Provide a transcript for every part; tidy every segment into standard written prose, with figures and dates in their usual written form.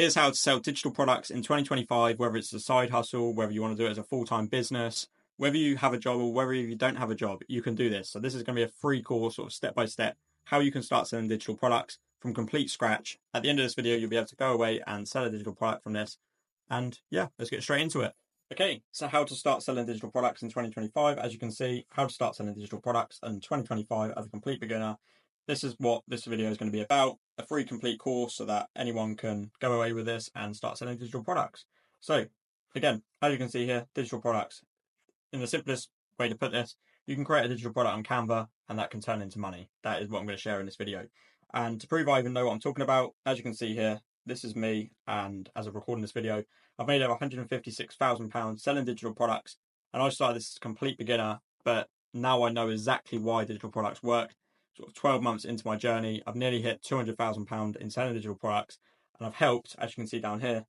Here's how to sell digital products in 2025, whether it's a side hustle, whether you want to do it as a full-time business, whether you have a job or whether you don't have a job, you can do this. So this is going to be a free course, sort of step-by-step, how you can start selling digital products from complete scratch. At the end of this video, you'll be able to go away and sell a digital product from this. And yeah, let's get straight into it. Okay, so how to start selling digital products in 2025. As you can see, how to start selling digital products in 2025 as a complete beginner. This is what this video is going to be about, a free complete course so that anyone can go away with this and start selling digital products. So again, as you can see here, digital products. In the simplest way to put this, you can create a digital product on Canva and that can turn into money. That is what I'm going to share in this video. And to prove I even know what I'm talking about, as you can see here, this is me, and as I'm recording this video, I've made over £156,000 selling digital products, and I started this as a complete beginner, but now I know exactly why digital products work. Sort of 12 months into my journey, I've nearly hit £200,000 in selling digital products, and I've helped, as you can see down here,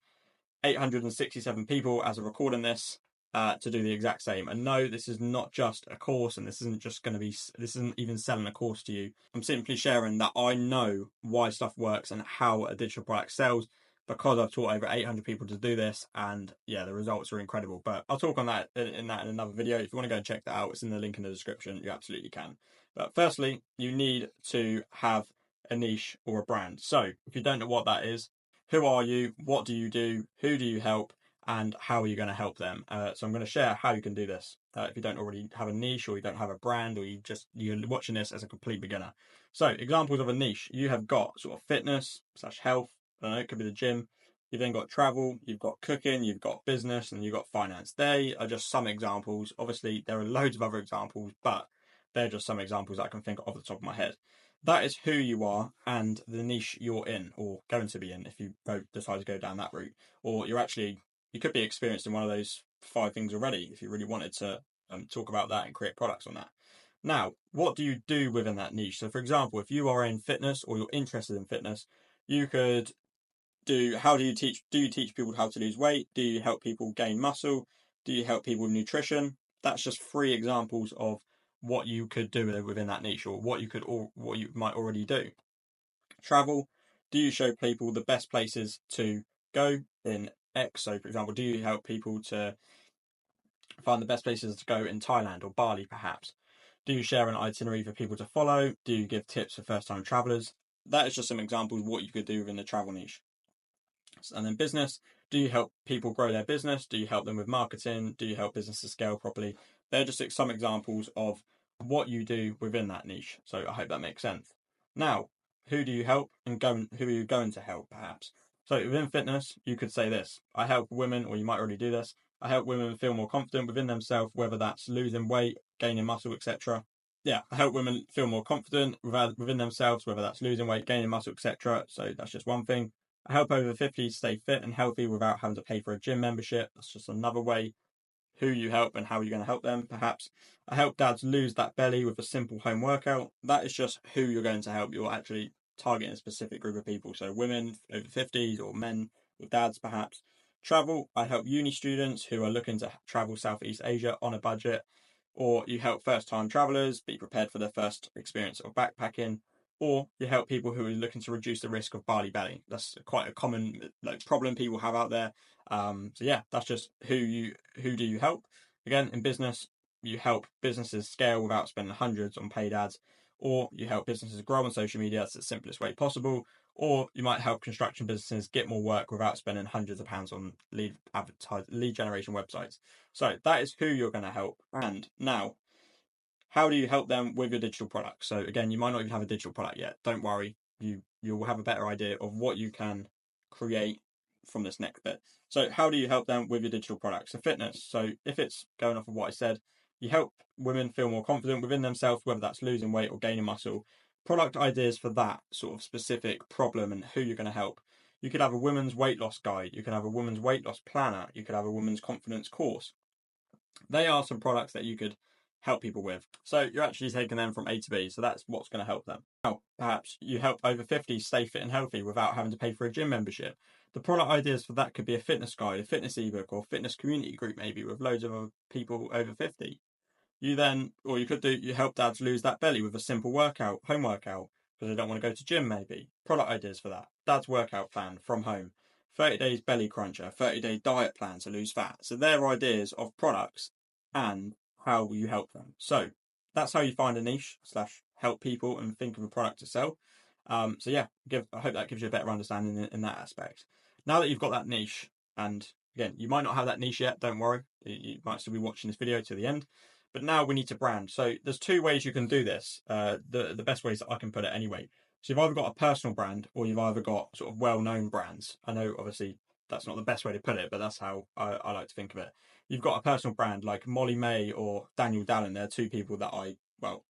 867 people as I'm recording this to do the exact same. And no, this is not just a course, and this isn't even selling a course to you. I'm simply sharing that I know why stuff works and how a digital product sells, because I've taught over 800 people to do this, and yeah, the results are incredible. But I'll talk on that in another video. If you want to go and check that out, it's in the link in the description. You absolutely can. But firstly, you need to have a niche or a brand. So if you don't know what that is, who are you? What do you do? Who do you help? And how are you going to help them? So I'm going to share how you can do this. If you don't already have a niche, or you don't have a brand, or you're watching this as a complete beginner. So examples of a niche: you have got sort of fitness / health. I don't know, it could be the gym. You've then got travel, you've got cooking, you've got business, and you've got finance. They are just some examples. Obviously, there are loads of other examples, but they're just some examples that I can think of off the top of my head. That is who you are and the niche you're in, or going to be in, if you decide to go down that route. Or you could be experienced in one of those 5 things already if you really wanted to talk about that and create products on that. Now, what do you do within that niche? So for example, if you are in fitness or you're interested in fitness, you could do you teach people how to lose weight? Do you help people gain muscle? Do you help people with nutrition? That's just 3 examples of what you could do within that niche, or what you might already do. Travel, do you show people the best places to go in X? So for example, do you help people to find the best places to go in Thailand or Bali perhaps? Do you share an itinerary for people to follow? Do you give tips for first time travelers? That is just some examples of what you could do within the travel niche. And then business, do you help people grow their business? Do you help them with marketing? Do you help businesses scale properly? They're just some examples of what you do within that niche. So I hope that makes sense. Now, who do you help, and who are you going to help perhaps? So within fitness, you could say this: I help women, or you might already do this, I help women feel more confident within themselves, whether that's losing weight, gaining muscle, etc. Yeah, I help women feel more confident within themselves, whether that's losing weight, gaining muscle, etc. So that's just one thing. I help over 50s stay fit and healthy without having to pay for a gym membership. That's just another way who you help and how you're going to help them, perhaps. I help dads lose that belly with a simple home workout. That is just who you're going to help. You're actually targeting a specific group of people. So women over 50s, or men with dads, perhaps. Travel, I help uni students who are looking to travel Southeast Asia on a budget. Or you help first-time travelers be prepared for their first experience of backpacking. Or you help people who are looking to reduce the risk of Bali belly. That's quite a common problem people have out there. So yeah, that's just who do you help. Again, in business, you help businesses scale without spending hundreds on paid ads, or you help businesses grow on social media. That's the simplest way possible. Or you might help construction businesses get more work without spending hundreds of pounds on lead generation websites. So that is who you're going to help. And now, how do you help them with your digital product? So again, you might not even have a digital product yet. Don't worry, you will have a better idea of what you can create from this next bit. So how do you help them with your digital products? So fitness. So if it's going off of what I said, you help women feel more confident within themselves, whether that's losing weight or gaining muscle. Product ideas for that sort of specific problem and who you're going to help. You could have a women's weight loss guide. You could have a women's weight loss planner. You could have a women's confidence course. They are some products that you could help people with. So you're actually taking them from A to B. So that's what's going to help them. Now, perhaps you help over 50s stay fit and healthy without having to pay for a gym membership. The product ideas for that could be a fitness guide, a fitness ebook, or fitness community group, maybe with loads of other people over 50. You help dads lose that belly with a simple workout, home workout, because they don't want to go to gym maybe. Product ideas for that. Dad's workout plan from home. 30 days belly cruncher, 30-day diet plan to lose fat. So they're ideas of products and how you help them. So that's how you find a niche slash help people and think of a product to sell. So yeah, I hope that gives you a better understanding in that aspect. Now that you've got that niche, and again, you might not have that niche yet, don't worry. You might still be watching this video to the end. But now we need to brand. So there's two ways you can do this. The best ways that I can put it anyway. So you've either got a personal brand or you've either got sort of well-known brands. I know obviously that's not the best way to put it, but that's how I like to think of it. You've got a personal brand like Molly-Mae or Daniel Dallin. They're two people that I, well,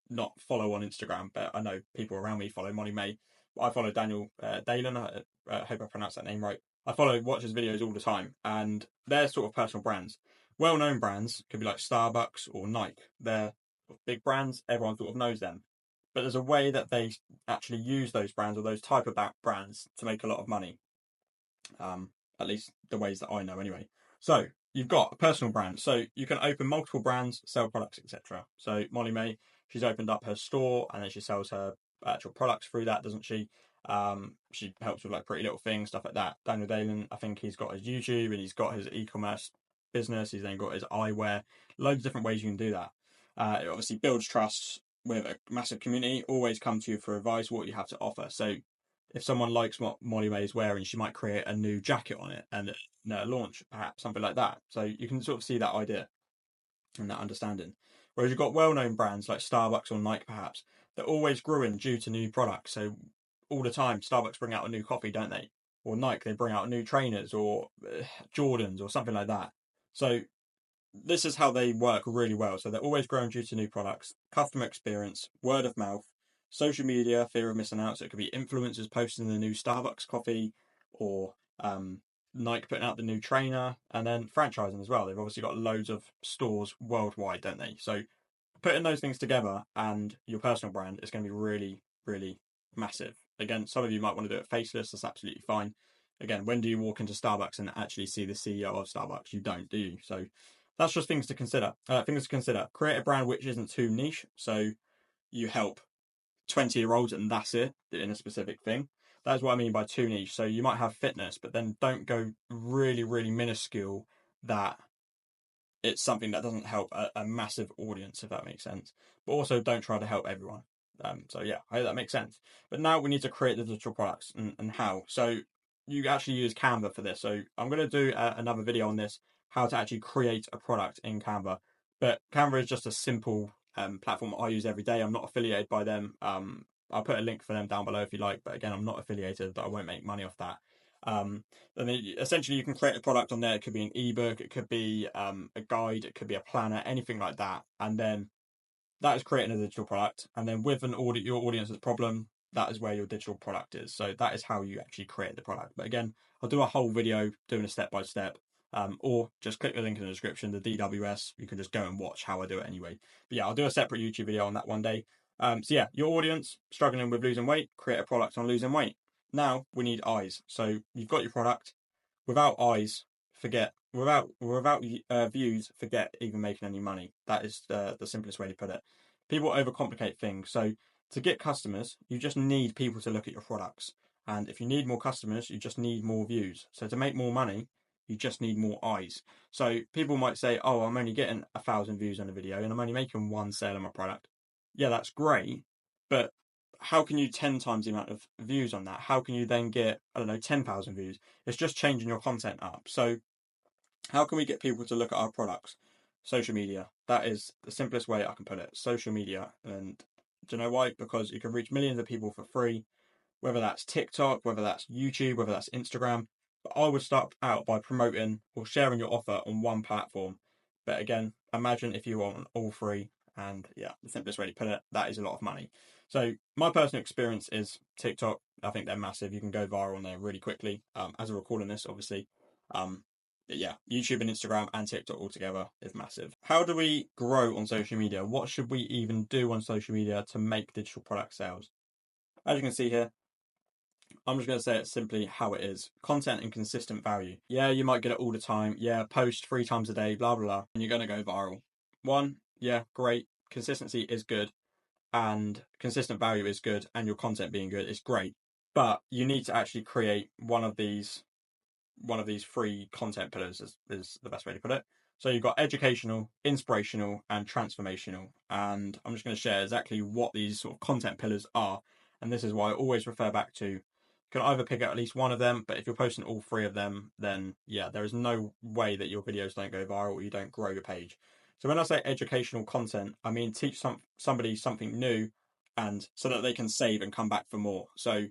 not follow on Instagram, but I know people around me follow Molly-Mae. I follow Daniel Dallin. I hope I pronounced that name right. I watch his videos all the time, and they're sort of personal brands. Well-known brands could be like Starbucks or Nike. They're big brands. Everyone sort of knows them. But there's a way that they actually use those brands or those type of brands to make a lot of money. At least the ways that I know anyway. So you've got a personal brand. So you can open multiple brands, sell products, etc. So Molly-Mae, she's opened up her store and then she sells her actual products through that, doesn't she? She helps with like Pretty Little Things, stuff like that. Daniel Dallin, I think he's got his YouTube and he's got his e-commerce business. He's then got his eyewear. Loads of different ways you can do that. It obviously builds trust with a massive community. Always come to you for advice, what you have to offer. So if someone likes what Molly-Mae is wearing, she might create a new jacket on it and launch, perhaps something like that. So you can sort of see that idea and that understanding. Whereas you've got well-known brands like Starbucks or Nike, perhaps, they're always growing due to new products. So all the time, Starbucks bring out a new coffee, don't they? Or Nike, they bring out new trainers or Jordans or something like that. So this is how they work really well. So they're always growing due to new products, customer experience, word of mouth, social media, fear of missing out. So it could be influencers posting the new Starbucks coffee or Nike putting out the new trainer, and then franchising as well. They've obviously got loads of stores worldwide, don't they? So putting those things together and your personal brand is going to be really, really massive. Again, some of you might want to do it faceless. That's absolutely fine. Again, when do you walk into Starbucks and actually see the CEO of Starbucks? You don't, do you? So that's just things to consider. Create a brand which isn't too niche. So you help 20-year-olds and that's it in a specific thing. That's what I mean by too niche. So you might have fitness, but then don't go really, really minuscule that it's something that doesn't help a massive audience, if that makes sense. But also don't try to help everyone. So yeah, I hope that makes sense. But now we need to create the digital products and how. So you actually use Canva for this. So I'm going to do another video on this, how to actually create a product in Canva. But Canva is just a simple platform I use every day. I'm not affiliated by them. I'll put a link for them down below if you like. But again, I'm not affiliated. I won't make money off that. And then essentially you can create a product on there. It could be an ebook, it could be a guide, it could be a planner, anything like that. And then that is creating a digital product. And then with your audience's problem, that is where your digital product is. So that is how you actually create the product. But again, I'll do a whole video doing a step by step. Or just click the link in the description, the DWS. You can just go and watch how I do it anyway. But yeah, I'll do a separate YouTube video on that one day. So yeah, your audience struggling with losing weight, create a product on losing weight. Now we need eyes. So you've got your product. Without eyes, without views, forget even making any money. That is the simplest way to put it. People overcomplicate things. So to get customers, you just need people to look at your products. And if you need more customers, you just need more views. So to make more money, you just need more eyes. So people might say, "Oh, I'm only getting 1,000 views on a video, and I'm only making one sale on my product." Yeah, that's great, but how can you 10 times the amount of views on that? How can you then get, I don't know, 10,000 views? It's just changing your content up. So how can we get people to look at our products? Social media. That is the simplest way I can put it. Social media. And do you know why? Because you can reach millions of people for free, whether that's TikTok, whether that's YouTube, whether that's Instagram. But I would start out by promoting or sharing your offer on one platform. But again, imagine if you were on all three. And yeah, the simplest way to put it, that is a lot of money. So my personal experience is TikTok. I think they're massive. You can go viral on there really quickly. As a recording this, obviously. Yeah, YouTube and Instagram and TikTok all together is massive. How do we grow on social media? What should we even do on social media to make digital product sales? As you can see here, I'm just going to say it simply how it is. Content and consistent value. Yeah, you might get it all the time. Yeah, post 3 times a day, blah, blah, blah, and you're going to go viral. One, yeah, great. Consistency is good and consistent value is good and your content being good is great. But you need to actually create one of these one of these three content pillars is the best way to put it. So you've got educational, inspirational, and transformational. And I'm just going to share exactly what these sort of content pillars are. And this is why I always refer back to, you can either pick out at least one of them, but if you're posting all three of them, then yeah, there is no way that your videos don't go viral or you don't grow your page. So when I say educational content, I mean teach somebody something new, and so that they can save and come back for more. So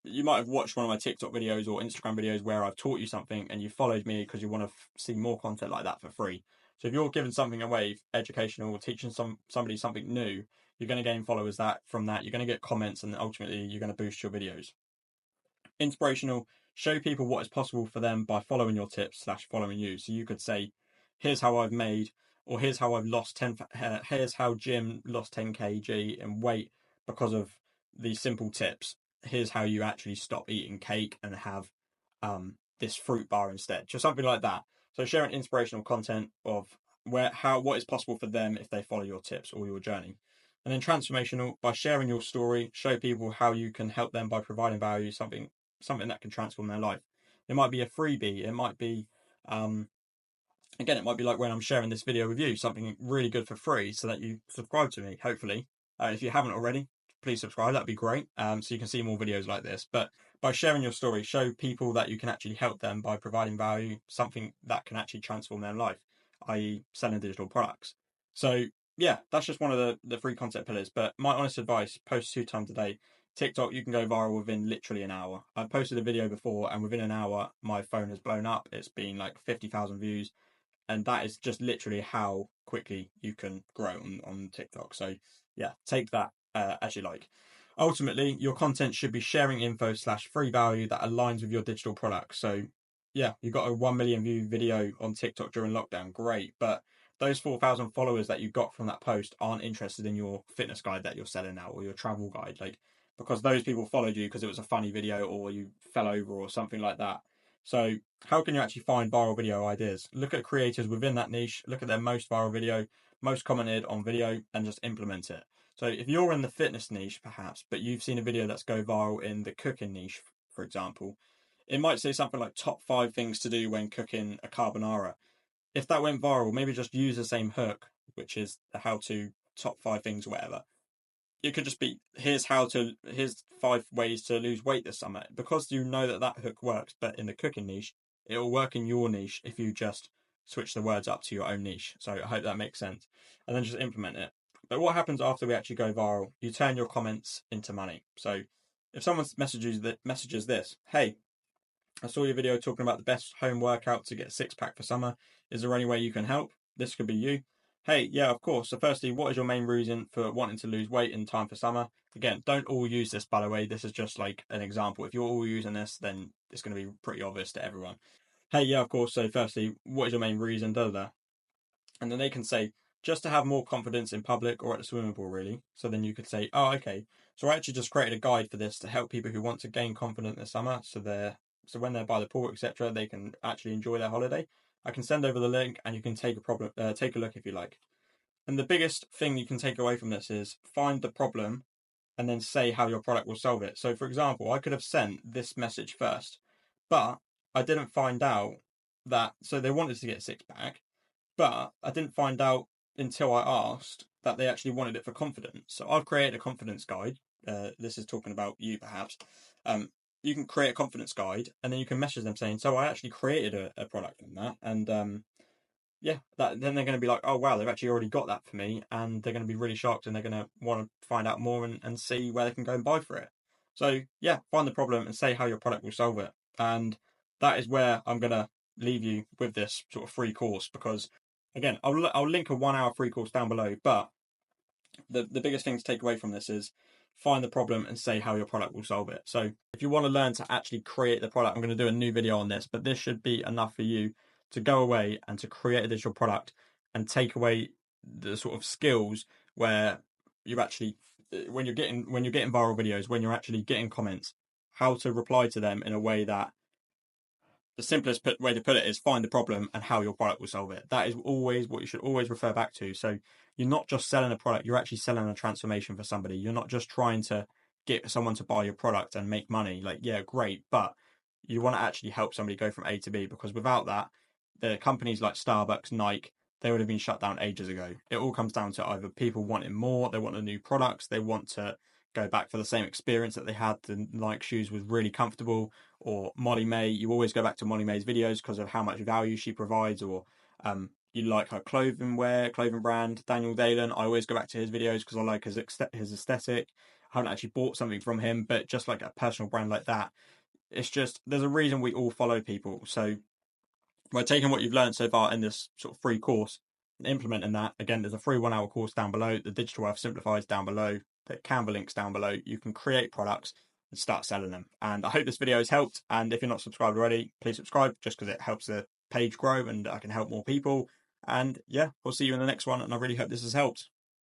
you might have watched one of my TikTok videos or Instagram videos where I've taught you something and you followed me because you want to see more content like that for free. So if you're giving something away, educational, or teaching somebody something new, you're going to gain followers from that. You're going to get comments, and ultimately you're going to boost your videos. Inspirational, show people what is possible for them by following your tips / following you. So you could say, here's how I've made, or here's how I've lost 10, here's how Jim lost 10 kg in weight because of these simple tips. Here's how you actually stop eating cake and have this fruit bar instead, just something like that. So sharing inspirational content of what is possible for them if they follow your tips or your journey. And then transformational, by sharing your story, show people how you can help them by providing value, something that can transform their life. It might be a freebie. It might be again, it might be like when I'm sharing this video with you, something really good for free, so that you subscribe to me. Hopefully, if you haven't already, please subscribe. That'd be great. So you can see more videos like this. But by sharing your story, show people that you can actually help them by providing value, something that can actually transform their life, i.e., selling digital products. So yeah, that's just one of the three concept pillars. But my honest advice: post 2 times a day. TikTok, you can go viral within literally an hour. I've posted a video before, and within an hour, my phone has blown up. It's been like 50,000 views. And that is just literally how quickly you can grow on TikTok. So yeah, take that as you like. Ultimately, your content should be sharing info / free value that aligns with your digital product. So yeah, you got a 1 million view video on TikTok during lockdown, great. But those 4,000 followers that you got from that post aren't interested in your fitness guide that you're selling now, or your travel guide, like, because those people followed you because it was a funny video or you fell over or something like that. So how can you actually find viral video ideas? Look at creators within that niche, look at their most viral video, most commented on video, and just implement it. So if you're in the fitness niche, perhaps, but you've seen a video that's go viral in the cooking niche, for example, it might say something like top 5 things to do when cooking a carbonara. If that went viral, maybe just use the same hook, which is the how to top 5 things or whatever. It could just be here's 5 ways to lose weight this summer, because you know that hook works. But in the cooking niche, it will work in your niche if you just switch the words up to your own niche. So I hope that makes sense, and then just implement it. But what happens after we actually go viral? You turn your comments into money. So if someone messages this, hey, I saw your video talking about the best home workout to get a 6-pack for summer. Is there any way you can help? This could be you. Hey, yeah, of course. So firstly, what is your main reason for wanting to lose weight in time for summer? Again, don't all use this, by the way. This is just like an example. If you're all using this, then it's going to be pretty obvious to everyone. Hey, yeah, of course. So firstly, what is your main reason? Da, da, da. And then they can say, just to have more confidence in public or at the swimming pool, really. So then you could say, oh, okay. So I actually just created a guide for this to help people who want to gain confidence in the summer. So when they're by the pool, etc., they can actually enjoy their holiday. I can send over the link, and you can take a look if you like. And the biggest thing you can take away from this is find the problem and then say how your product will solve it. So, for example, I could have sent this message first, but I didn't find out that. So they wanted to get a 6-pack, but I didn't find out until I asked that they actually wanted it for confidence. So I've created a confidence guide. This is talking about you, perhaps. You can create a confidence guide, and then you can message them saying, "So I actually created a product on that," and yeah, then they're going to be like, "Oh wow, they've actually already got that for me," and they're going to be really shocked, and they're going to want to find out more and see where they can go and buy for it. So yeah, find the problem and say how your product will solve it, and that is where I'm going to leave you with this sort of free course, because again, I'll link a 1-hour free course down below, but the biggest thing to take away from this is find the problem and say how your product will solve it. So if you want to learn to actually create the product, I'm going to do a new video on this, but this should be enough for you to go away and to create a digital product and take away the sort of skills where you're actually, when you're getting viral videos, when you're actually getting comments, how to reply to them in a way that the simplest way to put it is find the problem and how your product will solve it. That is always what you should always refer back to. So you're not just selling a product, you're actually selling a transformation for somebody. You're not just trying to get someone to buy your product and make money. Like, yeah, great, but You want to actually help somebody go from A to B, because without that, the companies like Starbucks, Nike, they would have been shut down ages ago. It all comes down to either people wanting more, they want the new products, they want to go back for the same experience that they had. The Nike shoes was really comfortable. Or Molly May, you always go back to Molly May's videos because of how much value she provides. Or you like her clothing brand, Daniel Dalen. I always go back to his videos because I like his aesthetic. I haven't actually bought something from him, but just like a personal brand like that, it's just, there's a reason we all follow people. So by taking what you've learned so far in this sort of free course and implementing that, again, there's a free 1 hour course down below. The Digital Wealth Simplified is down below. The Canva links down below. You can create products and start selling them. And I hope this video has helped. And if you're not subscribed already, please subscribe, just because it helps the page grow and I can help more people. And yeah, we'll see you in the next one. And I really hope this has helped.